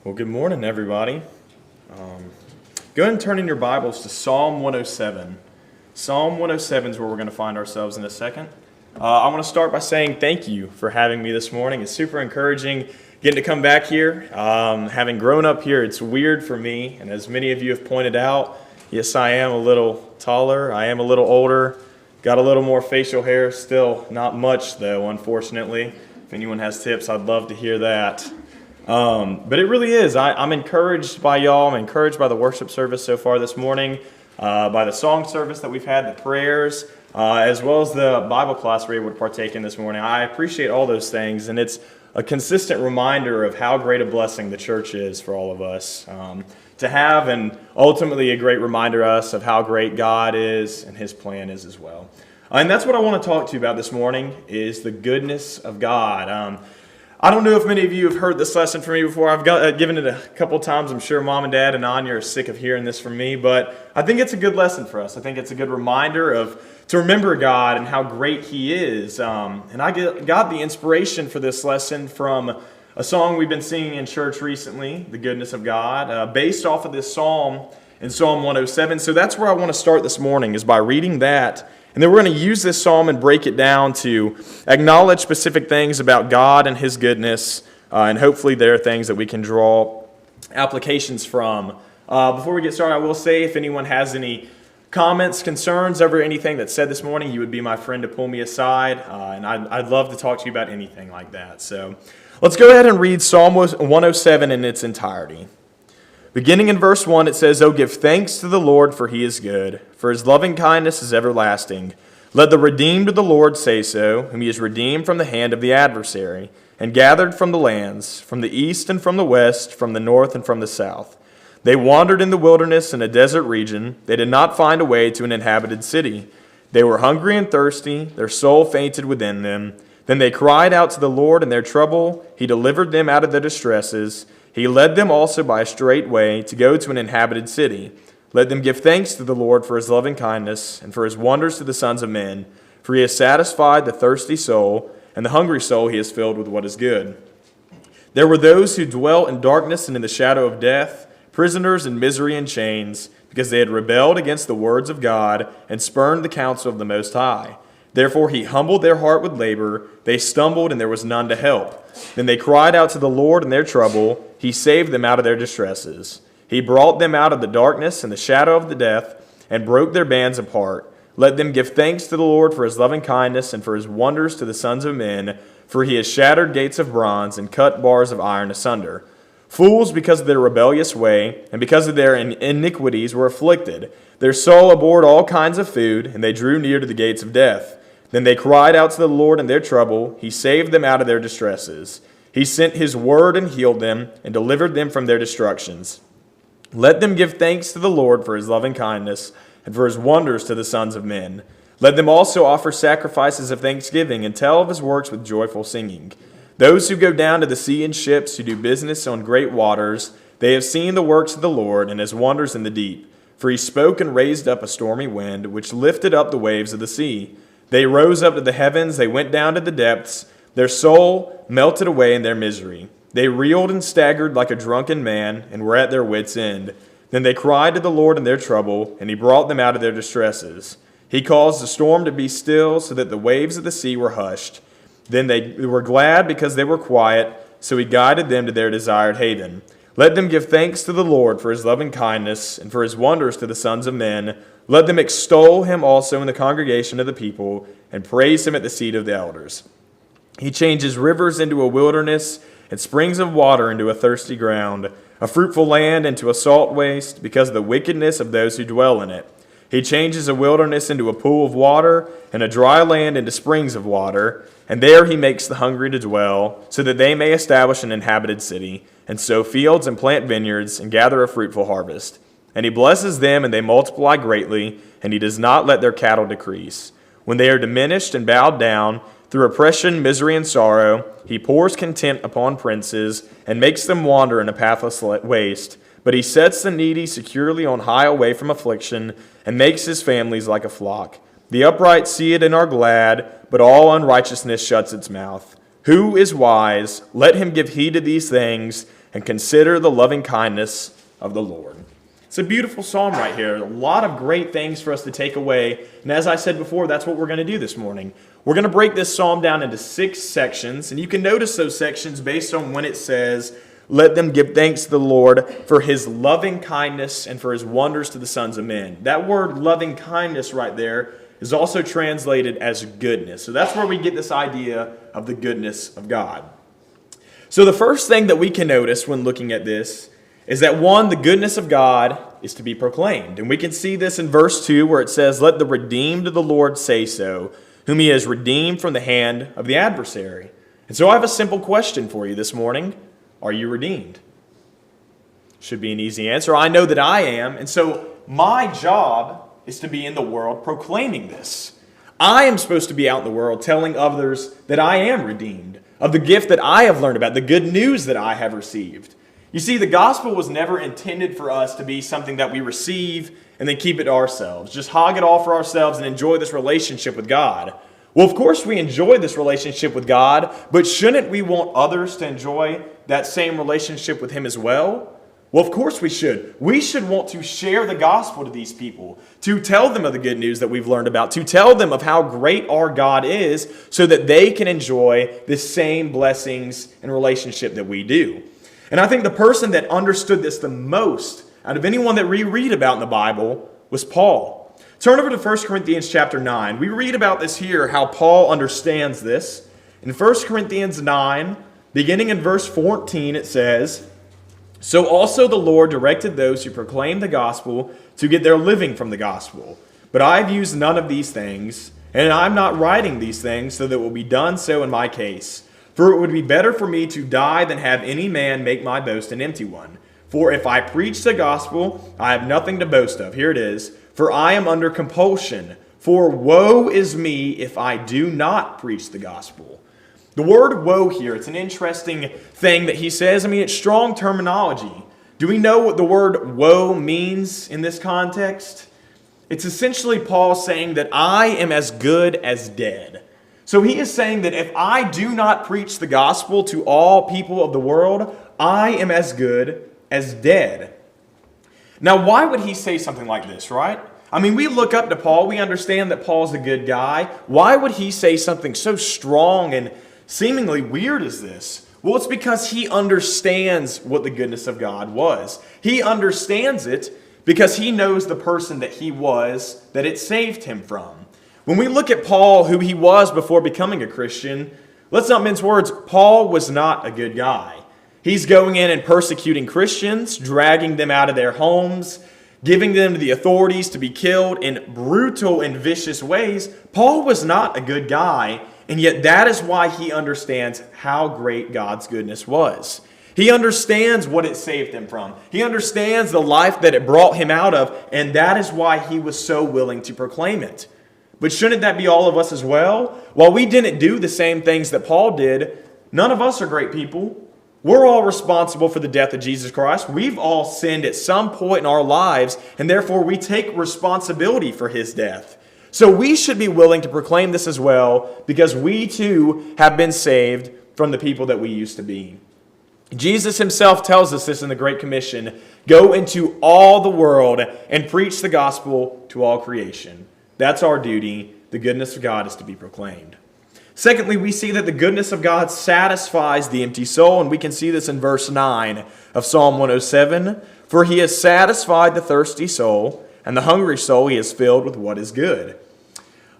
Well, good morning, everybody. Go ahead and turn in your Bibles to Psalm 107. Psalm 107 is where we're going to find ourselves in a second. I want to start by saying thank you for having me this morning. It's super encouraging getting to come back here. Having grown up here, it's weird for me, and as many of you have pointed out, yes, I am a little taller, I am a little older, got a little more facial hair, still not much though, unfortunately. If anyone has tips, I'd love to hear that. But it really is. I'm encouraged by y'all. I'm encouraged by the worship service so far this morning, by the song service that we've had, the prayers, as well as the Bible class we're able to partake in this morning. I appreciate all those things, and it's a consistent reminder of how great a blessing the church is for all of us to have, and ultimately a great reminder to us of how great God is and His plan is as well. And that's what I want to talk to you about this morning, is the goodness of God. I don't know if many of you have heard this lesson from me before. I've given it a couple times. I'm sure Mom and Dad and Anya are sick of hearing this from me, but I think it's a good lesson for us. I think it's a good reminder to remember God and how great He is. And I got the inspiration for this lesson from a song we've been singing in church recently, The Goodness of God, based off of this psalm in Psalm 107. So that's where I want to start this morning, is by reading that. And then we're going to use this psalm and break it down to acknowledge specific things about God and His goodness, and hopefully there are things that we can draw applications from. Before we get started, I will say if anyone has any comments, concerns over anything that's said this morning, you would be my friend to pull me aside, and I'd love to talk to you about anything like that. So let's go ahead and read Psalm 107 in its entirety. Beginning in verse 1, it says, "Oh, give thanks to the Lord, for He is good, for His loving kindness is everlasting. Let the redeemed of the Lord say so, whom He has redeemed from the hand of the adversary, and gathered from the lands, from the east and from the west, from the north and from the south. They wandered in the wilderness in a desert region. They did not find a way to an inhabited city. They were hungry and thirsty. Their soul fainted within them. Then they cried out to the Lord in their trouble. He delivered them out of their distresses. He led them also by a straight way to go to an inhabited city. Let them give thanks to the Lord for His loving kindness and for His wonders to the sons of men. For He has satisfied the thirsty soul, and the hungry soul He has filled with what is good. There were those who dwelt in darkness and in the shadow of death, prisoners in misery and chains, because they had rebelled against the words of God and spurned the counsel of the Most High. Therefore He humbled their heart with labor. They stumbled, and there was none to help. Then they cried out to the Lord in their trouble. He saved them out of their distresses. He brought them out of the darkness and the shadow of the death, and broke their bands apart. Let them give thanks to the Lord for His loving kindness and for His wonders to the sons of men, for He has shattered gates of bronze and cut bars of iron asunder. Fools, because of their rebellious way, and because of their iniquities, were afflicted. Their soul abhorred all kinds of food, and they drew near to the gates of death. Then they cried out to the Lord in their trouble. He saved them out of their distresses. He sent His word and healed them, and delivered them from their destructions. Let them give thanks to the Lord for His loving kindness, and for His wonders to the sons of men. Let them also offer sacrifices of thanksgiving, and tell of His works with joyful singing. Those who go down to the sea in ships, who do business on great waters, they have seen the works of the Lord, and His wonders in the deep. For He spoke and raised up a stormy wind, which lifted up the waves of the sea. They rose up to the heavens, they went down to the depths. Their soul melted away in their misery. They reeled and staggered like a drunken man, and were at their wits' end. Then they cried to the Lord in their trouble, and He brought them out of their distresses. He caused the storm to be still, so that the waves of the sea were hushed. Then they were glad because they were quiet, so He guided them to their desired haven. Let them give thanks to the Lord for His loving kindness, and for His wonders to the sons of men. Let them extol Him also in the congregation of the people, and praise Him at the seat of the elders. He changes rivers into a wilderness, and springs of water into a thirsty ground, a fruitful land into a salt waste, because of the wickedness of those who dwell in it. He changes a wilderness into a pool of water, and a dry land into springs of water. And there He makes the hungry to dwell, so that they may establish an inhabited city, and sow fields and plant vineyards, and gather a fruitful harvest. And He blesses them, and they multiply greatly, and He does not let their cattle decrease. When they are diminished and bowed down, through oppression, misery, and sorrow, He pours contempt upon princes, and makes them wander in a pathless waste. But He sets the needy securely on high away from affliction, and makes His families like a flock. The upright see it and are glad, but all unrighteousness shuts its mouth. Who is wise? Let him give heed to these things. and consider the loving kindness of the Lord. It's a beautiful psalm right here. A lot of great things for us to take away. And as I said before, that's what we're going to do this morning. We're going to break this psalm down into 6 sections. And you can notice those sections based on when it says, let them give thanks to the Lord for his loving kindness and for his wonders to the sons of men. That word loving kindness right there is also translated as goodness. So that's where we get this idea of the goodness of God. So the first thing that we can notice when looking at this is that, one, the goodness of God is to be proclaimed. And we can see this in verse 2 where it says, let the redeemed of the Lord say so, whom he has redeemed from the hand of the adversary. And so I have a simple question for you this morning. Are you redeemed? Should be an easy answer. I know that I am. And so my job is to be in the world proclaiming this. I am supposed to be out in the world telling others that I am redeemed, of the gift that I have learned about, the good news that I have received. You see, the gospel was never intended for us to be something that we receive and then keep it to ourselves. Just hog it all for ourselves and enjoy this relationship with God. Well, of course we enjoy this relationship with God, but shouldn't we want others to enjoy that same relationship with him as well? Well, of course we should. We should want to share the gospel to these people, to tell them of the good news that we've learned about, to tell them of how great our God is so that they can enjoy the same blessings and relationship that we do. And I think the person that understood this the most out of anyone that we read about in the Bible was Paul. Turn over to 1 Corinthians chapter 9. We read about this here, how Paul understands this. In 1 Corinthians 9, beginning in verse 14, it says, so also the Lord directed those who proclaim the gospel to get their living from the gospel. But I've used none of these things, and I'm not writing these things so that it will be done so in my case. For it would be better for me to die than have any man make my boast an empty one. For if I preach the gospel, I have nothing to boast of. Here it is. For I am under compulsion. For woe is me if I do not preach the gospel. The word woe here, it's an interesting thing that he says. It's strong terminology. Do we know what the word woe means in this context? It's essentially Paul saying that I am as good as dead. So he is saying that if I do not preach the gospel to all people of the world, I am as good as dead. Now, why would he say something like this, right? We look up to Paul. We understand that Paul's a good guy. Why would he say something so strong and seemingly weird as this? Well, it's because he understands what the goodness of God was. He understands it because he knows the person that he was, that it saved him from. When we look at Paul, who he was before becoming a Christian, let's not mince words. Paul was not a good guy. He's going in and persecuting Christians, dragging them out of their homes, giving them to the authorities to be killed in brutal and vicious ways. Paul was not a good guy, and yet that is why he understands how great God's goodness was. He understands what it saved him from. He understands the life that it brought him out of, and that is why he was so willing to proclaim it. But shouldn't that be all of us as well? While we didn't do the same things that Paul did, none of us are great people. We're all responsible for the death of Jesus Christ. We've all sinned at some point in our lives, and therefore we take responsibility for his death. So we should be willing to proclaim this as well, because we too have been saved from the people that we used to be. Jesus himself tells us this in the Great Commission, go into all the world and preach the gospel to all creation. That's our duty. The goodness of God is to be proclaimed. Secondly, we see that the goodness of God satisfies the empty soul, and we can see this in verse 9 of Psalm 107. For he has satisfied the thirsty soul, and the hungry soul he has filled with what is good.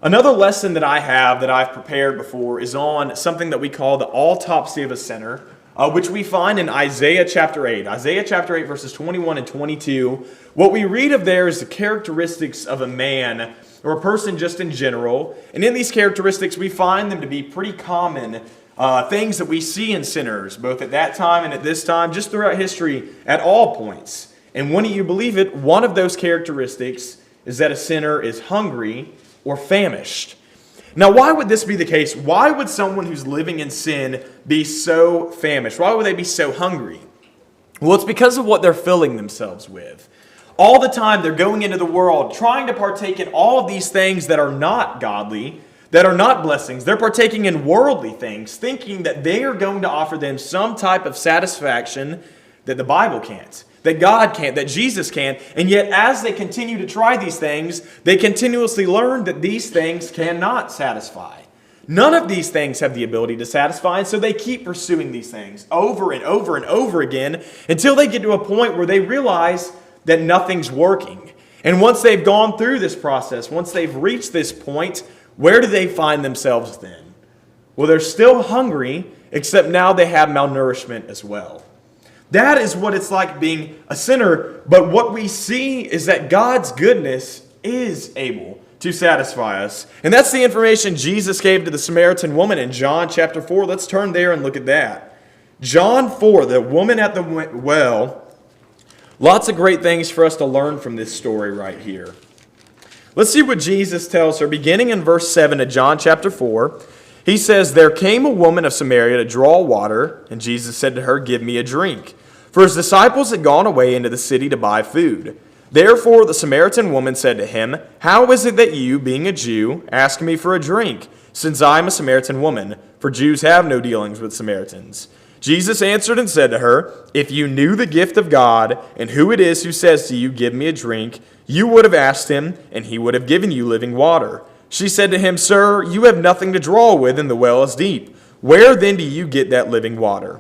Another lesson that I have that I've prepared before is on something that we call the autopsy of a sinner, which we find in Isaiah chapter 8. Isaiah chapter 8, verses 21 and 22. What we read of there is the characteristics of a man or a person just in general. And in these characteristics, we find them to be pretty common things that we see in sinners, both at that time and at this time, just throughout history, at all points. And wouldn't you believe it, one of those characteristics is that a sinner is hungry or famished. Now, why would this be the case? Why would someone who's living in sin be so famished? Why would they be so hungry? Well, it's because of what they're filling themselves with. All the time they're going into the world trying to partake in all of these things that are not godly, that are not blessings. They're partaking in worldly things, thinking that they are going to offer them some type of satisfaction that the Bible can't, that God can't, that Jesus can't. And yet, as they continue to try these things, they continuously learn that these things cannot satisfy. None of these things have the ability to satisfy, and so they keep pursuing these things over and over and over again until they get to a point where they realize that nothing's working. And once they've gone through this process, once they've reached this point, where do they find themselves then? Well, they're still hungry, except now they have malnourishment as well. That is what it's like being a sinner, but what we see is that God's goodness is able to satisfy us. And that's the information Jesus gave to the Samaritan woman in John chapter 4. Let's turn there and look at that. John 4, the woman at the well. Lots of great things for us to learn from this story right here. Let's see what Jesus tells her. Beginning in verse 7 of John chapter 4, he says, "There came a woman of Samaria to draw water, and Jesus said to her, 'Give me a drink.' For his disciples had gone away into the city to buy food. Therefore the Samaritan woman said to him, 'How is it that you, being a Jew, ask me for a drink, since I am a Samaritan woman? For Jews have no dealings with Samaritans.' Jesus answered and said to her, 'If you knew the gift of God, and who it is who says to you, "Give me a drink," you would have asked him, and he would have given you living water.' She said to him, 'Sir, you have nothing to draw with, and the well is deep. Where then do you get that living water?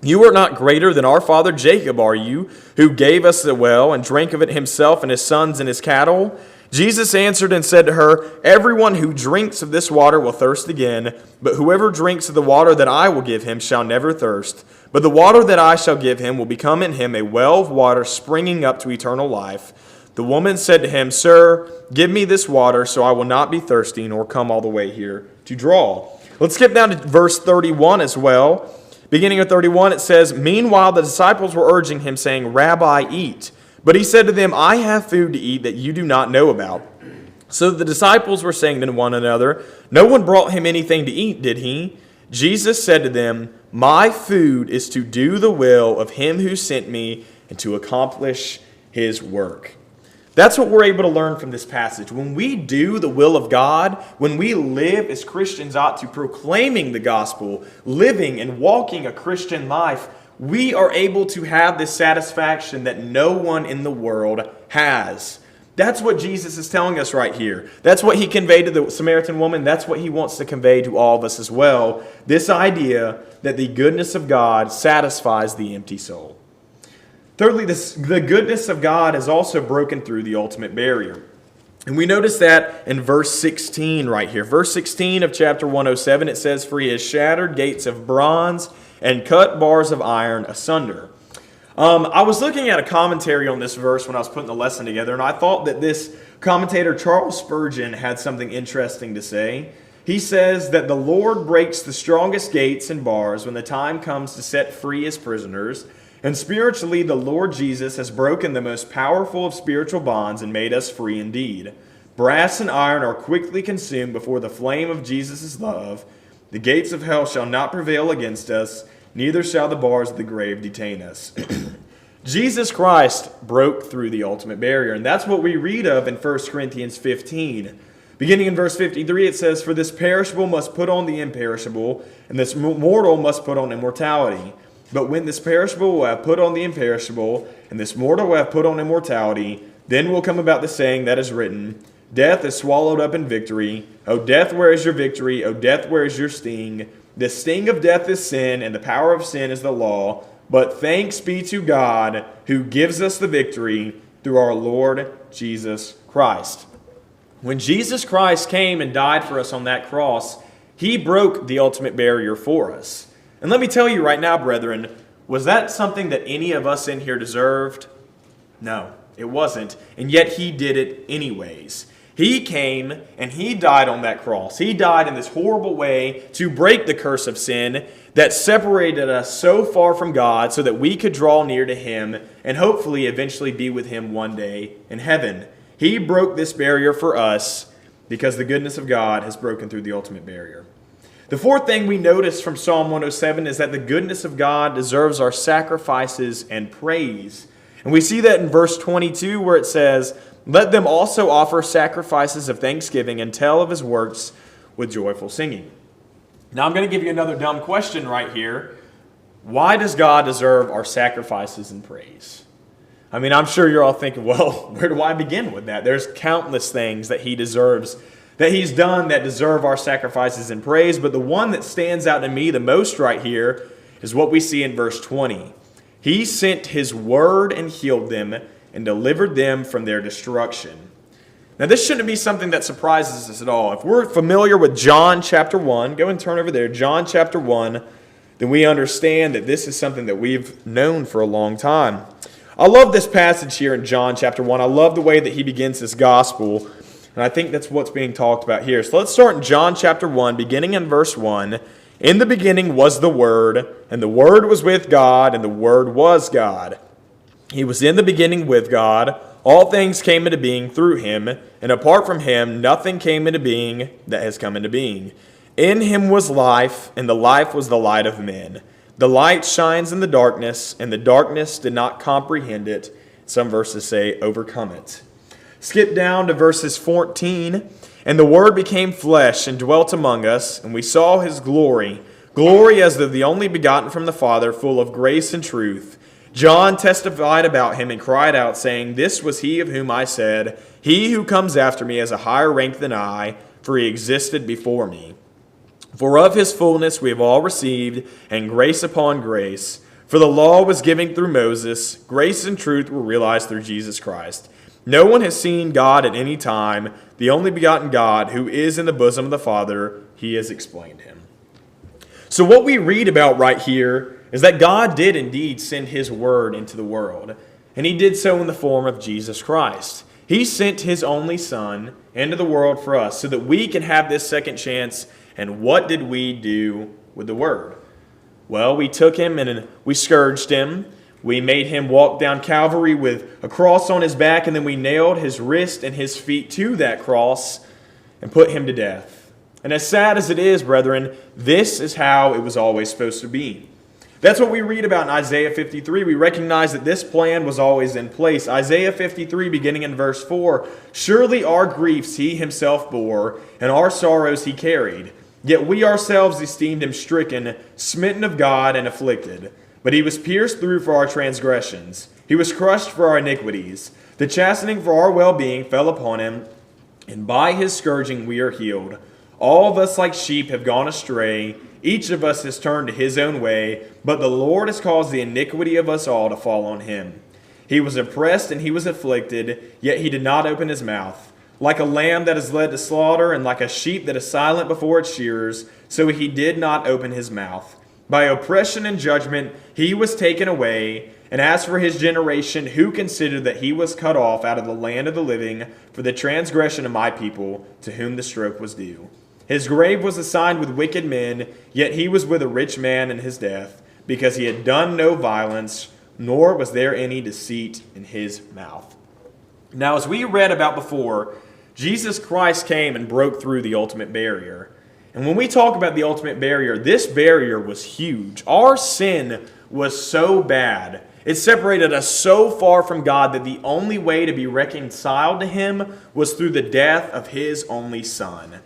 You are not greater than our father Jacob, are you, who gave us the well and drank of it himself and his sons and his cattle?' Jesus answered and said to her, 'Everyone who drinks of this water will thirst again, but whoever drinks of the water that I will give him shall never thirst. But the water that I shall give him will become in him a well of water springing up to eternal life.' The woman said to him, 'Sir, give me this water so I will not be thirsty nor come all the way here to draw.'" Let's skip down to verse 31 as well. Beginning of 31, it says, "Meanwhile the disciples were urging him, saying, 'Rabbi, eat.' But he said to them, 'I have food to eat that you do not know about.' So the disciples were saying to one another, 'No one brought him anything to eat, did he?' Jesus said to them, 'My food is to do the will of him who sent me and to accomplish his work.'" That's what we're able to learn from this passage. When we do the will of God, when we live as Christians ought to, proclaiming the gospel, living and walking a Christian life, we are able to have this satisfaction that no one in the world has. That's what Jesus is telling us right here. That's what he conveyed to the Samaritan woman. That's what he wants to convey to all of us as well. This idea that the goodness of God satisfies the empty soul. Thirdly, the goodness of God has also broken through the ultimate barrier. And we notice that in verse 16 right here. Verse 16 of chapter 107, it says, "For he has shattered gates of bronze and cut bars of iron asunder." I was looking at a commentary on this verse when I was putting the lesson together, and I thought that this commentator, Charles Spurgeon, had something interesting to say. He says that the Lord breaks the strongest gates and bars when the time comes to set free his prisoners. And spiritually, the Lord Jesus has broken the most powerful of spiritual bonds and made us free indeed. Brass and iron are quickly consumed before the flame of Jesus' love. The gates of hell shall not prevail against us, neither shall the bars of the grave detain us. Jesus Christ broke through the ultimate barrier, and that's what we read of in 1 Corinthians 15. Beginning in verse 53, it says, "For this perishable must put on the imperishable, and this mortal must put on immortality. But when this perishable will have put on the imperishable, and this mortal will have put on immortality, then will come about the saying that is written, Death is swallowed up in victory. O death, where is your victory? O death, where is your sting? The sting of death is sin, and the power of sin is the law. But thanks be to God, who gives us the victory through our Lord Jesus Christ." When Jesus Christ came and died for us on that cross, he broke the ultimate barrier for us. And let me tell you right now, brethren, was that something that any of us in here deserved? No, it wasn't. And yet he did it anyways. He came and he died on that cross. He died in this horrible way to break the curse of sin that separated us so far from God so that we could draw near to him and hopefully eventually be with him one day in heaven. He broke this barrier for us because the goodness of God has broken through the ultimate barrier. The fourth thing we notice from Psalm 107 is that the goodness of God deserves our sacrifices and praise. And we see that in verse 22 where it says, "Let them also offer sacrifices of thanksgiving and tell of his works with joyful singing." Now I'm going to give you another dumb question right here. Why does God deserve our sacrifices and praise? I mean, I'm sure you're all thinking, well, where do I begin with that? There's countless things that he deserves, that he's done that deserve our sacrifices and praise, but the one that stands out to me the most right here is what we see in verse 20. He sent his word and healed them and delivered them from their destruction. Now, this shouldn't be something that surprises us at all. If we're familiar with John chapter 1, go and turn over there, John chapter 1, then we understand that this is something that we've known for a long time. I love this passage here in John chapter 1. I love the way that he begins this gospel, and I think that's what's being talked about here. So let's start in John chapter 1, beginning in verse 1. In the beginning was the Word, and the Word was with God, and the Word was God. He was in the beginning with God. All things came into being through him, and apart from him, nothing came into being that has come into being. In him was life, and the life was the light of men. The light shines in the darkness, and the darkness did not comprehend it. Some verses say, overcome it. Skip down to verses 14. And the Word became flesh and dwelt among us, and we saw his glory. Glory as of the only begotten from the Father, full of grace and truth. John testified about him and cried out, saying, This was he of whom I said, He who comes after me has a higher rank than I, for he existed before me. For of his fullness we have all received, and grace upon grace. For the law was given through Moses, grace and truth were realized through Jesus Christ. No one has seen God at any time. The only begotten God, who is in the bosom of the Father, he has explained him. So what we read about right here is that God did indeed send his word into the world, and he did so in the form of Jesus Christ. He sent his only Son into the world for us so that we can have this second chance. And what did we do with the word? Well, we took him and we scourged him. We made him walk down Calvary with a cross on his back, and then we nailed his wrist and his feet to that cross and put him to death. And as sad as it is, brethren, this is how it was always supposed to be. That's what we read about in Isaiah 53. We recognize that this plan was always in place. Isaiah 53, beginning in verse 4, Surely our griefs he himself bore, and our sorrows he carried. Yet we ourselves esteemed him stricken, smitten of God, and afflicted. But he was pierced through for our transgressions. He was crushed for our iniquities. The chastening for our well-being fell upon him, and by his scourging we are healed. All of us like sheep have gone astray. Each of us has turned to his own way, but the Lord has caused the iniquity of us all to fall on him. He was oppressed and he was afflicted, yet he did not open his mouth. Like a lamb that is led to slaughter, and like a sheep that is silent before its shearers, so he did not open his mouth. By oppression and judgment he was taken away. And as for his generation, who considered that he was cut off out of the land of the living for the transgression of my people, to whom the stroke was due? His grave was assigned with wicked men, yet he was with a rich man in his death, because he had done no violence, nor was there any deceit in his mouth. Now, as we read about before, Jesus Christ came and broke through the ultimate barrier. And when we talk about the ultimate barrier, this barrier was huge. Our sin was so bad. It separated us so far from God that the only way to be reconciled to him was through the death of his only Son.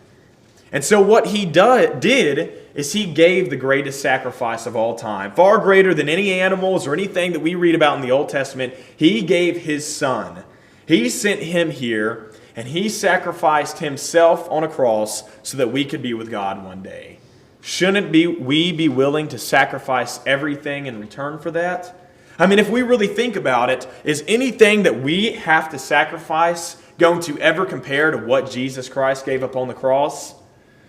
And so what he did is he gave the greatest sacrifice of all time. Far greater than any animals or anything that we read about in the Old Testament. He gave his Son. He sent him here, and he sacrificed himself on a cross so that we could be with God one day. Shouldn't we be willing to sacrifice everything in return for that? I mean, if we really think about it, is anything that we have to sacrifice going to ever compare to what Jesus Christ gave up on the cross?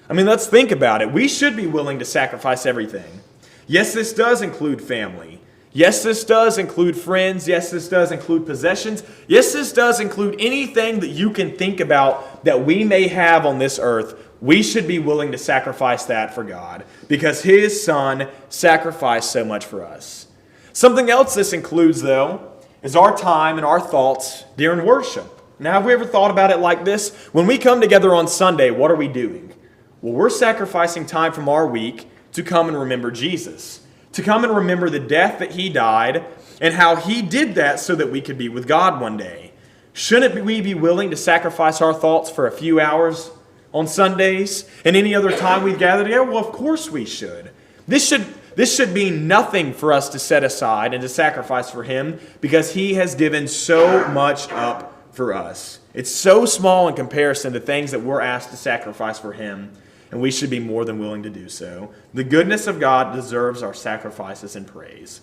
I mean, let's think about it. We should be willing to sacrifice everything. Yes, this does include family. Yes, this does include friends. Yes, this does include possessions. Yes, this does include anything that you can think about that we may have on this earth. We should be willing to sacrifice that for God because his Son sacrificed so much for us. Something else this includes, though, is our time and our thoughts during worship. Now, have we ever thought about it like this? When we come together on Sunday, what are we doing? Well, we're sacrificing time from our week to come and remember Jesus. To come and remember the death that he died and how he did that so that we could be with God one day. Shouldn't we be willing to sacrifice our thoughts for a few hours on Sundays and any other time we gather together? Well, of course we should. This should this should be nothing for us to set aside and to sacrifice for him because he has given so much up for us. It's so small in comparison to things that we're asked to sacrifice for him, and we should be more than willing to do so. The goodness of God deserves our sacrifices and praise.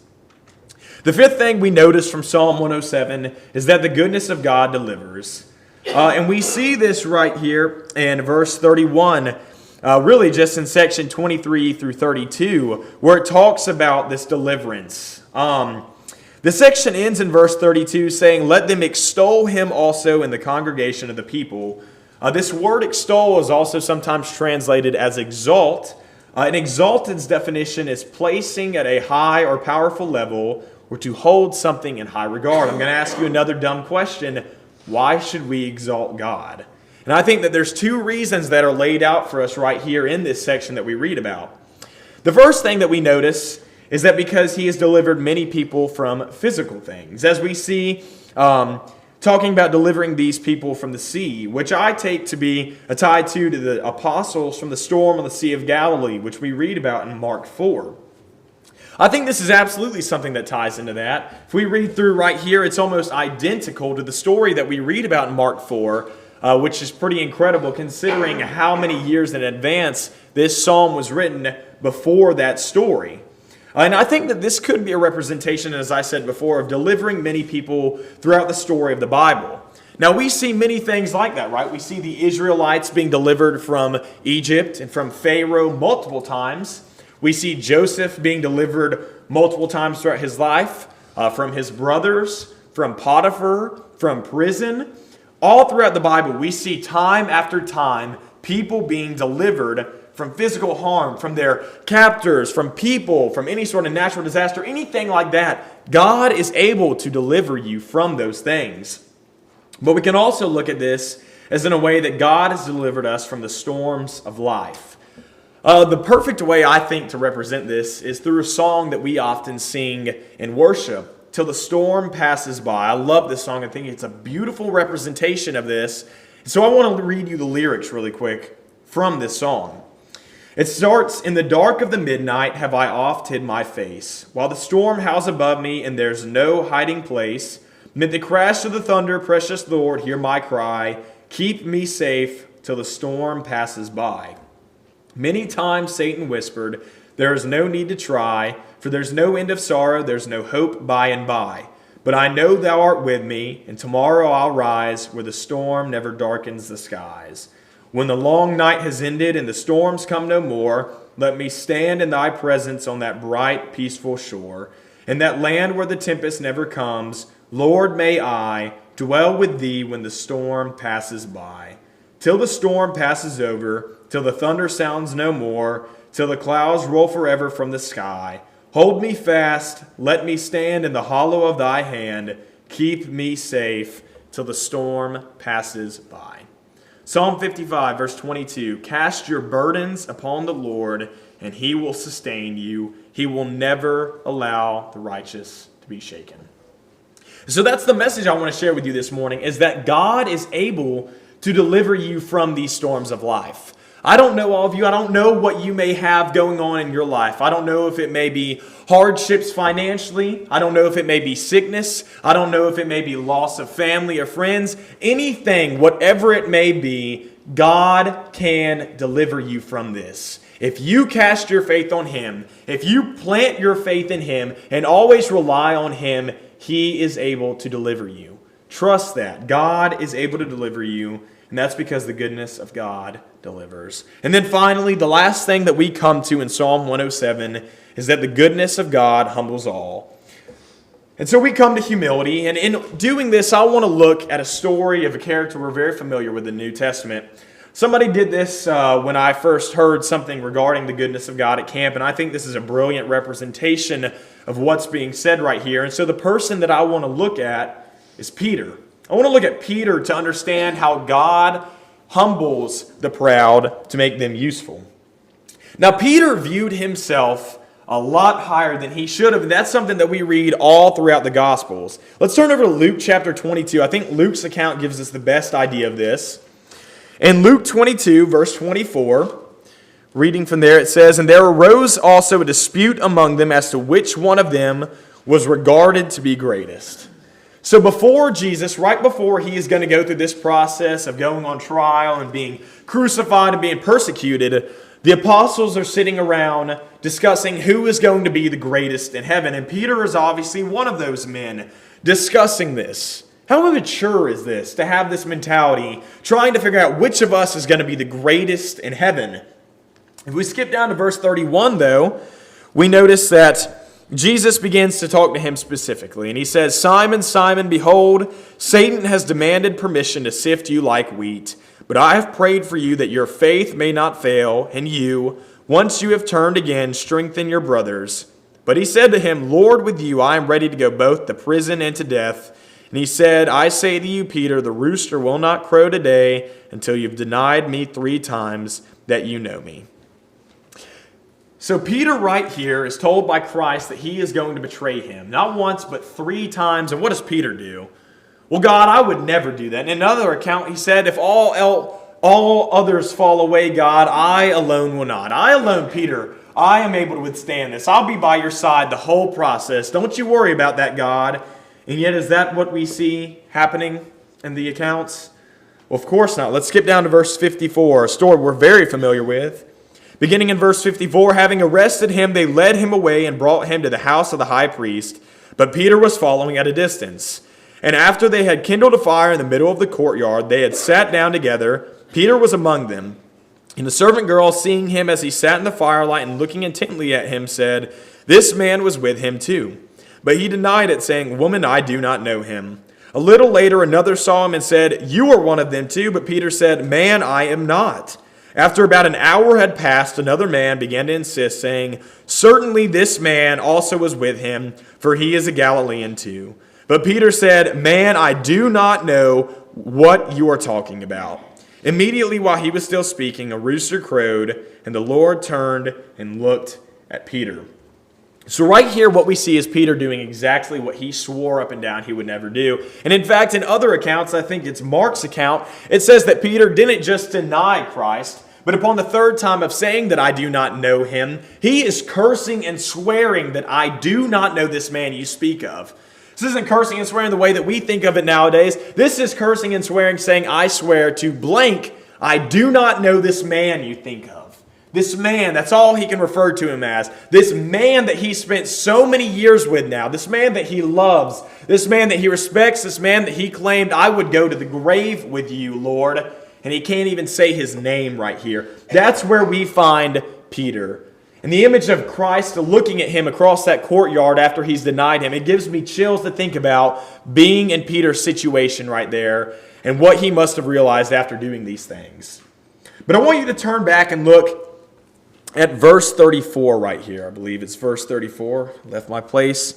The fifth thing we notice from Psalm 107 is that the goodness of God delivers. And we see this right here in verse 31, really just in section 23 through 32, where it talks about this deliverance. The section ends in verse 32 saying, "Let them extol him also in the congregation of the people." This word extol is also sometimes translated as exalt. An exalted's definition is placing at a high or powerful level or to hold something in high regard. I'm going to ask you another dumb question. Why should we exalt God? And I think that there's two reasons that are laid out for us right here in this section that we read about. The first thing that we notice is that because he has delivered many people from physical things. As we see talking about delivering these people from the sea, which I take to be tied to the apostles from the storm on the Sea of Galilee, which we read about in Mark 4. I think this is absolutely something that ties into that. If we read through right here, it's almost identical to the story that we read about in Mark 4, which is pretty incredible considering how many years in advance this psalm was written before that story. And I think that this could be a representation, as I said before, of delivering many people throughout the story of the Bible. Now, we see many things like that, right? We see the Israelites being delivered from Egypt and from Pharaoh multiple times. We see Joseph being delivered multiple times throughout his life, from his brothers, from Potiphar, from prison. All throughout the Bible, we see time after time people being delivered from physical harm, from their captors, from people, from any sort of natural disaster, anything like that. God is able to deliver you from those things. But we can also look at this as in a way that God has delivered us from the storms of life. The perfect way, I think, to represent this is through a song that we often sing in worship, "Till the Storm Passes By." I love this song. I think it's a beautiful representation of this. So I want to read you the lyrics really quick from this song. It starts, "In the dark of the midnight have I oft hid my face, while the storm howls above me and there's no hiding place. Mid the crash of the thunder, precious Lord, hear my cry. Keep me safe till the storm passes by. Many times Satan whispered, there is no need to try, for there's no end of sorrow, there's no hope by and by. But I know thou art with me, and tomorrow I'll rise where the storm never darkens the skies. When the long night has ended and the storms come no more, let me stand in thy presence on that bright, peaceful shore. In that land where the tempest never comes, Lord, may I dwell with thee when the storm passes by. Till the storm passes over, till the thunder sounds no more, till the clouds roll forever from the sky. Hold me fast, let me stand in the hollow of thy hand. Keep me safe till the storm passes by." Psalm 55, verse 22, "Cast your burdens upon the Lord, and he will sustain you. He will never allow the righteous to be shaken." So that's the message I want to share with you this morning, is that God is able to deliver you from these storms of life. I don't know all of you. I don't know what you may have going on in your life. I don't know if it may be hardships financially. I don't know if it may be sickness. I don't know if it may be loss of family or friends. Anything, whatever it may be, God can deliver you from this. If you cast your faith on Him, if you plant your faith in Him and always rely on Him, He is able to deliver you. Trust that. God is able to deliver you, and that's because the goodness of God delivers. And then finally, the last thing that we come to in Psalm 107 is that the goodness of God humbles all. And so we come to humility, and in doing this, I want to look at a story of a character we're very familiar with in the New Testament. Somebody did this when I first heard something regarding the goodness of God at camp, and I think this is a brilliant representation of what's being said right here. And so the person that I want to look at is Peter. I want to look at Peter to understand how God humbles the proud to make them useful. Now, Peter viewed himself a lot higher than he should have, and that's something that we read all throughout the Gospels. Let's turn over to Luke chapter 22. I think Luke's account gives us the best idea of this. In Luke 22, verse 24, Reading from there, it says, "And there arose also a dispute among them as to which one of them was regarded to be greatest." So before Jesus, right before he is going to go through this process of going on trial and being crucified and being persecuted, the apostles are sitting around discussing who is going to be the greatest in heaven. And Peter is obviously one of those men discussing this. How immature is this to have this mentality, trying to figure out which of us is going to be the greatest in heaven? If we skip down to verse 31, though, we notice that Jesus begins to talk to him specifically. And he says, "Simon, Simon, behold, Satan has demanded permission to sift you like wheat. But I have prayed for you that your faith may not fail, and you, once you have turned again, strengthen your brothers." But he said to him, "Lord, with you I am ready to go both to prison and to death." And he said, "I say to you, Peter, the rooster will not crow today until you've denied me 3 times that you know me." So Peter right here is told by Christ that he is going to betray him. Not once, but 3 times. And what does Peter do? "Well, God, I would never do that." In another account, he said, "If all others fall away, God, I alone will not." I alone, Peter, I am able to withstand this. I'll be by your side the whole process. Don't you worry about that, God. And yet, is that what we see happening in the accounts? Well, of course not. Let's skip down to verse 54, a story we're very familiar with. Beginning in verse 54, "Having arrested him, they led him away and brought him to the house of the high priest. But Peter was following at a distance. And after they had kindled a fire in the middle of the courtyard, they had sat down together. Peter was among them. And the servant girl, seeing him as he sat in the firelight and looking intently at him, said, 'This man was with him too.' But he denied it, saying, 'Woman, I do not know him.' A little later, another saw him and said, 'You are one of them too.' But Peter said, 'Man, I am not.' After about an hour had passed, another man began to insist, saying, 'Certainly this man also was with him, for he is a Galilean too.' But Peter said, 'Man, I do not know what you are talking about.' Immediately while he was still speaking, a rooster crowed, and the Lord turned and looked at Peter." So right here, what we see is Peter doing exactly what he swore up and down he would never do. And in fact, in other accounts, I think it's Mark's account, it says that Peter didn't just deny Christ, but upon the 3rd time of saying that I do not know him, he is cursing and swearing that I do not know this man you speak of. This isn't cursing and swearing the way that we think of it nowadays. This is cursing and swearing, saying, "I swear to blank, I do not know this man you think of." This man, that's all he can refer to him as. This man that he spent so many years with now. This man that he loves. This man that he respects. This man that he claimed, "I would go to the grave with you, Lord." And he can't even say his name right here. That's where we find Peter. And the image of Christ looking at him across that courtyard after he's denied him, it gives me chills to think about being in Peter's situation right there and what he must have realized after doing these things. But I want you to turn back and look at verse 34 right here. I believe it's verse 34. Left my place.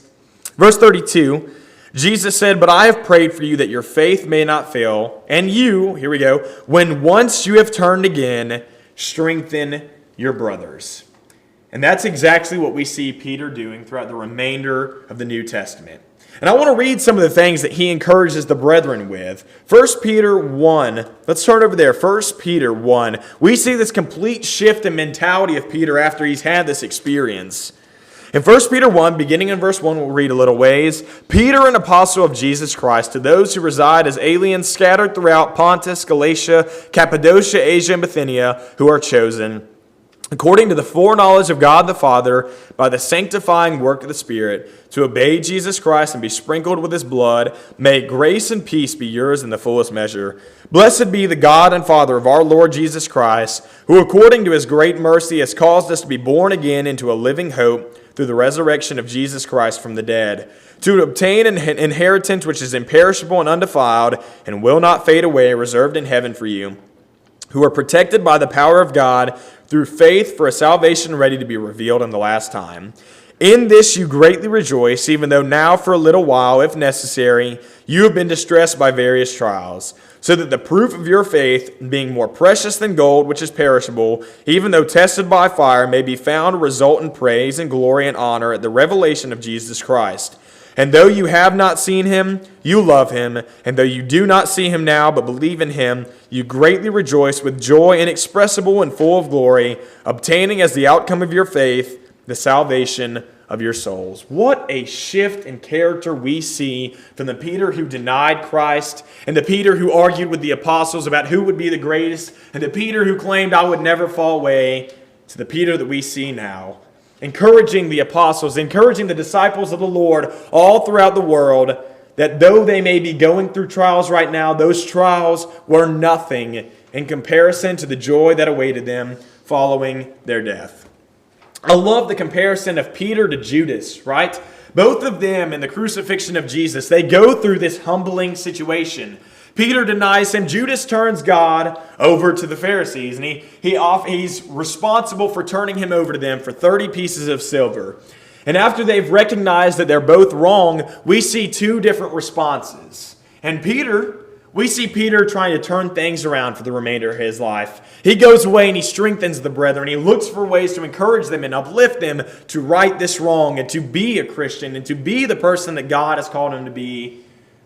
Verse 32. Jesus said, "But I have prayed for you that your faith may not fail, and you," here we go, "when once you have turned again, strengthen your brothers." And that's exactly what we see Peter doing throughout the remainder of the New Testament. And I want to read some of the things that he encourages the brethren with. 1 Peter 1, let's turn over there. 1 Peter 1. We see this complete shift in mentality of Peter after he's had this experience. In 1 Peter 1, beginning in verse 1, we'll read a little ways. "Peter, an apostle of Jesus Christ, to those who reside as aliens scattered throughout Pontus, Galatia, Cappadocia, Asia, and Bithynia, who are chosen, according to the foreknowledge of God the Father, by the sanctifying work of the Spirit, to obey Jesus Christ and be sprinkled with his blood, may grace and peace be yours in the fullest measure. Blessed be the God and Father of our Lord Jesus Christ, who according to his great mercy has caused us to be born again into a living hope through the resurrection of Jesus Christ from the dead, to obtain an inheritance which is imperishable and undefiled and will not fade away, reserved in heaven for you, who are protected by the power of God through faith for a salvation ready to be revealed in the last time. In this you greatly rejoice, even though now for a little while, if necessary, you have been distressed by various trials, so that the proof of your faith, being more precious than gold, which is perishable, even though tested by fire, may be found to result in praise and glory and honor at the revelation of Jesus Christ, And though you have not seen him, you love him. And though you do not see him now, but believe in him, you greatly rejoice with joy inexpressible and full of glory, obtaining as the outcome of your faith the salvation of your souls. What a shift in character we see from the Peter who denied Christ, and the Peter who argued with the apostles about who would be the greatest, and the Peter who claimed I would never fall away, to the Peter that we see now, encouraging the apostles, encouraging the disciples of the Lord all throughout the world, that though they may be going through trials right now, those trials were nothing in comparison to the joy that awaited them following their death. I love the comparison of Peter to Judas, right? Both of them in the crucifixion of Jesus, they go through this humbling situation. Peter denies him. Judas turns God over to the Pharisees, and he's responsible for turning him over to them for 30 pieces of silver. And after they've recognized that they're both wrong, we see two different responses. And we see Peter trying to turn things around for the remainder of his life. He goes away and he strengthens the brethren. He looks for ways to encourage them and uplift them to right this wrong and to be a Christian and to be the person that God has called him to be.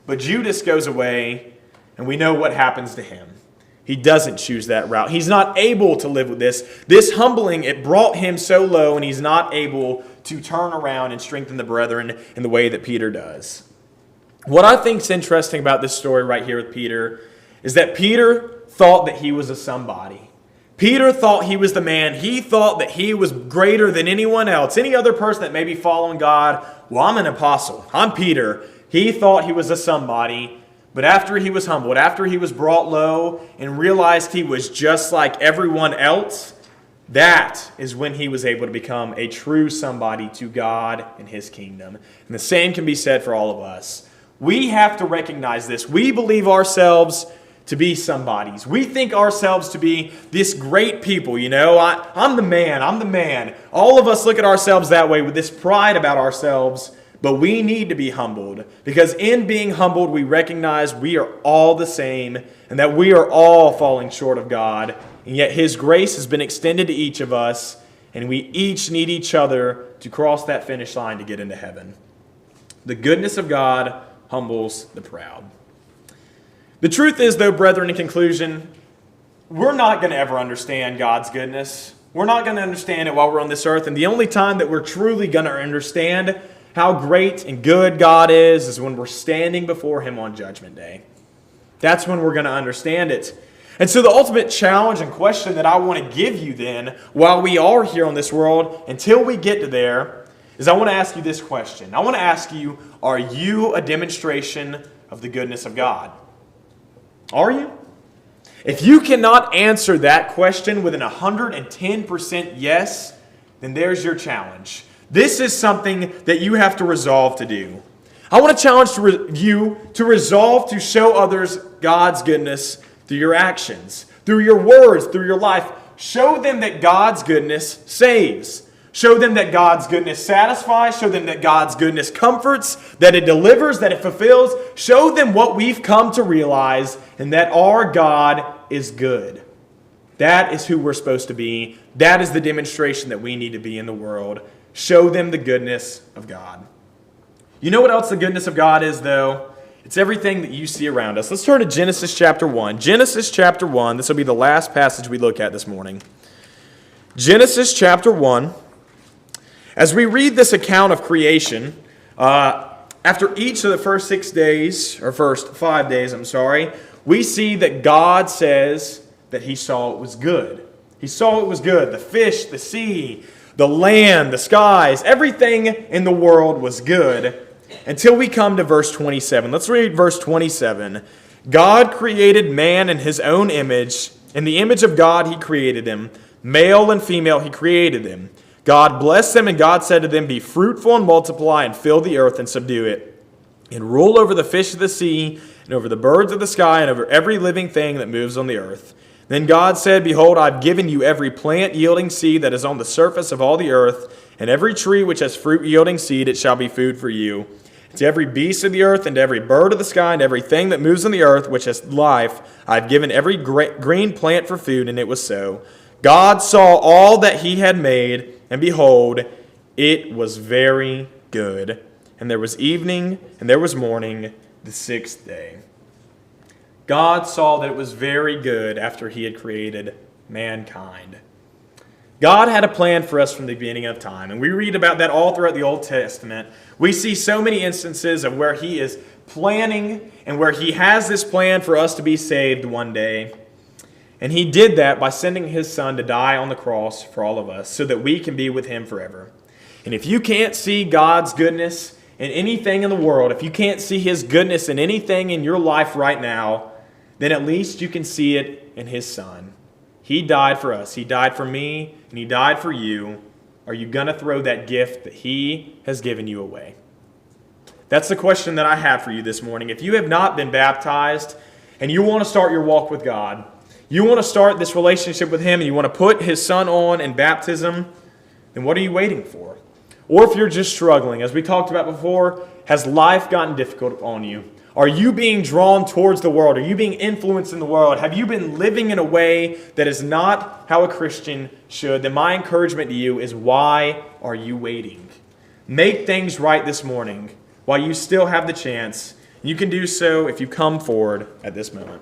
But Judas goes away, and we know what happens to him. He doesn't choose that route. He's not able to live with this. This humbling, it brought him so low, and he's not able to turn around and strengthen the brethren in the way that Peter does. What I think is interesting about this story right here with Peter is that Peter thought that he was a somebody. Peter thought he was the man. He thought that he was greater than anyone else, any other person that may be following God. Well, I'm an apostle. I'm Peter. He thought he was a somebody. But after he was humbled, after he was brought low and realized he was just like everyone else, that is when he was able to become a true somebody to God and his kingdom. And the same can be said for all of us. We have to recognize this. We believe ourselves to be somebodies. We think ourselves to be this great people. You know, I'm the man. I'm the man. All of us look at ourselves that way with this pride about ourselves. But we need to be humbled, because in being humbled, we recognize we are all the same and that we are all falling short of God. And yet his grace has been extended to each of us, and we each need each other to cross that finish line to get into heaven. The goodness of God humbles the proud. The truth is, though, brethren, in conclusion, we're not going to ever understand God's goodness. We're not going to understand it while we're on this earth. And the only time that we're truly going to understand how great and good God is when we're standing before him on Judgment Day. That's when we're going to understand it. And so the ultimate challenge and question that I want to give you then, while we are here on this world, until we get to there, is I want to ask you this question. I want to ask you, are you a demonstration of the goodness of God? Are you? If you cannot answer that question with an 110% yes, then there's your challenge. This is something that you have to resolve to do. I want to challenge you to resolve to show others God's goodness through your actions, through your words, through your life. Show them that God's goodness saves. Show them that God's goodness satisfies. Show them that God's goodness comforts, that it delivers, that it fulfills. Show them what we've come to realize, and that our God is good. That is who we're supposed to be. That is the demonstration that we need to be in the world. Show them the goodness of God. You know what else the goodness of God is, though? It's everything that you see around us. Let's turn to Genesis chapter 1. Genesis chapter 1. This will be the last passage we look at this morning. Genesis chapter 1. As we read this account of creation, after each of the first 6 days, or first 5 days, we see that God says that he saw it was good. He saw it was good. The fish, the sea, the land, the skies, everything in the world was good until we come to verse 27. Let's read verse 27. God created man in his own image. In the image of God he created him. Male and female he created them. God blessed them, and God said to them, be fruitful and multiply and fill the earth and subdue it, and rule over the fish of the sea and over the birds of the sky and over every living thing that moves on the earth. Then God said, behold, I've given you every plant yielding seed that is on the surface of all the earth, and every tree which has fruit yielding seed, it shall be food for you. And to every beast of the earth, and to every bird of the sky, and everything that moves on the earth, which has life, I've given every green plant for food, and it was so. God saw all that he had made, and behold, it was very good. and there was evening, and there was morning, the sixth day. God saw that it was very good after he had created mankind. God had a plan for us from the beginning of time, and we read about that all throughout the Old Testament. We see so many instances of where he is planning and where he has this plan for us to be saved one day. And he did that by sending his son to die on the cross for all of us so that we can be with him forever. And if you can't see God's goodness in anything in the world, if you can't see his goodness in anything in your life right now, then at least you can see it in his son. He died for us. He died for me, and he died for you. Are you going to throw that gift that he has given you away? That's the question that I have for you this morning. If you have not been baptized and you want to start your walk with God, you want to start this relationship with him, and you want to put his son on in baptism, then what are you waiting for? Or if you're just struggling, as we talked about before, has life gotten difficult on you? Are you being drawn towards the world? Are you being influenced in the world? Have you been living in a way that is not how a Christian should? Then my encouragement to you is, why are you waiting? Make things right this morning while you still have the chance. You can do so if you come forward at this moment.